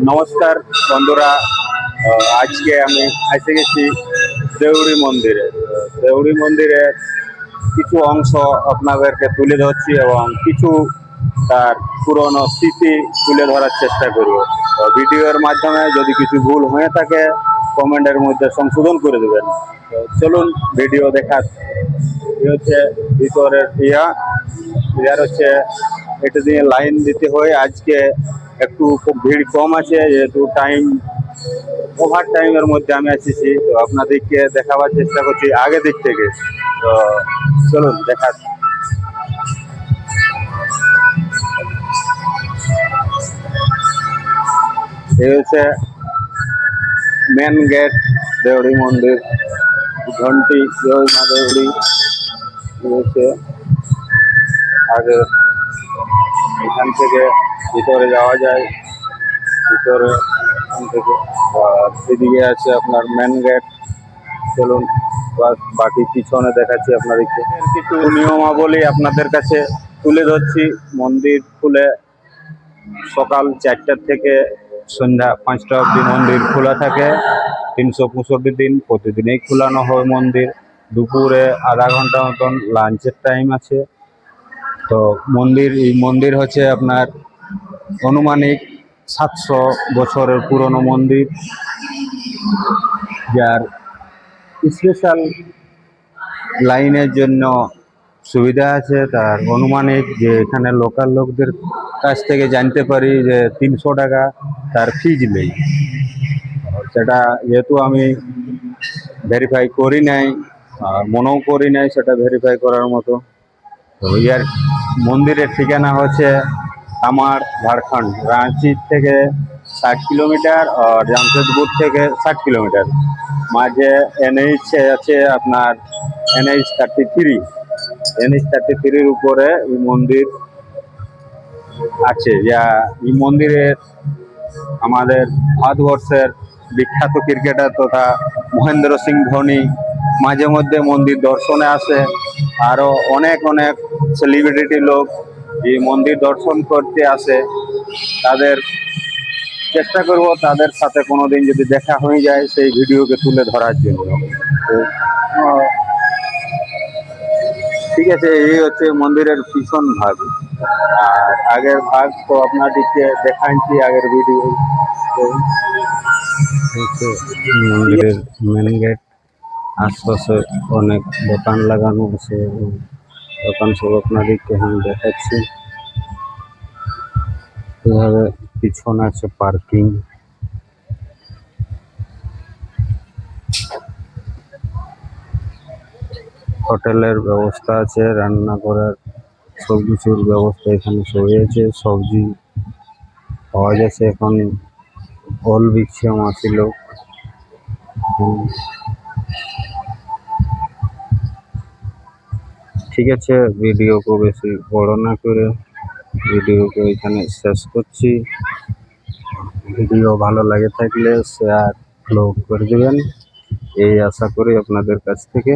নমস্কার বন্ধুরা। আজকে আমি এসে গেছি দেউড়ি মন্দিরে। দেউড়ি মন্দিরে কিছু অংশ আপনাদেরকে তুলে ধরছি এবং কিছু তার পুরনো স্মৃতি তুলে ধরার চেষ্টা করব। ভিডিওর মাধ্যমে যদি কিছু ভুল হয়ে থাকে কমেন্টের মধ্যে সংশোধন করে দেবেন। চলুন ভিডিও দেখার। হচ্ছে ভিতরের ইয়ার হচ্ছে এটা দিয়ে লাইন দিতে হয়। আজকে একটু খুব ভিড় কম আছে, যেহেতু ওভার টাইমের মধ্যে আমি এসেছি, তো আপনাদেরকে দেখাবার চেষ্টা করছি আগে দিক থেকে। তো চলুন দেখা। এই হচ্ছে মেন গেট দেউড়ি মন্দির, ঘন্টি জয় মা দেউড়ি হচ্ছে। আগে এখান থেকে ভিতরে যাওয়া যায়, ভিতরে এখান থেকে। আর এদিকে আছে আপনার মেন গেট। চলুন বাকি পিছনে দেখাচ্ছি আপনাদেরকে। কিছু নিয়মাবলী আপনাদের কাছে তুলে ধরছি। মন্দির খুলে সকাল 4টা থেকে সন্ধ্যা 5টা অবধি মন্দির খোলা থাকে। 365 দিন প্রতিদিনই খোলানো হয় মন্দির। দুপুরে আধা ঘন্টা মতন লাঞ্চের টাইম আছে। তো এই মন্দির হচ্ছে আপনার আনুমানিক 700 বছরের পুরনো মন্দির, যার স্পেশাল লাইনের জন্য সুবিধা আছে। তার আনুমানিক যে এখানে লোকাল লোকদের কাছ থেকে জানতে পারি যে 300 টাকা তার ফিজ নেই। সেটা যেহেতু আমি ভেরিফাই করি নাই আর মনেও করি নাই সেটা ভেরিফাই করার মতো। তো ইয়ার মন্দিরের ঠিকানা হচ্ছে আমার ঝাড়খণ্ড, রাঁচি থেকে 60 কিলোমিটার আর জামশেদপুর থেকে 60 কিলোমিটার। মাঝে NH আছে আপনার NH33। NH33-র উপরে এই মন্দির আছে। যা এই মন্দিরের আমাদের ভারতবর্ষের বিখ্যাত ক্রিকেটার তথা মহেন্দ্র সিং ধোনি মাঝে মধ্যে মন্দির দর্শনে আসে। আরো অনেক অনেক সেলিব্রিটি লোক এই মন্দির দর্শন করতে আসে। তাদের চেষ্টা করব তাদের সাথে কোনোদিন যদি দেখা হয়ে যায় সেই ভিডিওকে তুলে ধরার জন্য। তো ঠিক আছে, এই হচ্ছে মন্দিরের পিছন ভাগ। আর আগের ভাগ তো আপনাদেরকে দেখাচ্ছি আগের ভিডিও। মন্দিরের মেন গেট আশপাশে অনেক দোকান লাগানো আছে এবং দোকান সব আপনাদেরকে আমি দেখাচ্ছি। এভাবে পিছনে আছে পার্কিং। হোটেলের ব্যবস্থা আছে, রান্না করার সব কিছুর ব্যবস্থা এখানে হয়েছে। সবজি পাওয়া যাচ্ছে এখন। অল বিচ্ছে মাছিল। ঠিক আছে, ভিডিওকে বেশি বড় না করে ভিডিওকে এখানে শেষ করছি। ভিডিও ভালো লাগে থাকলে শেয়ার করে দেবেন, এই আশা করি আপনাদের কাছ থেকে।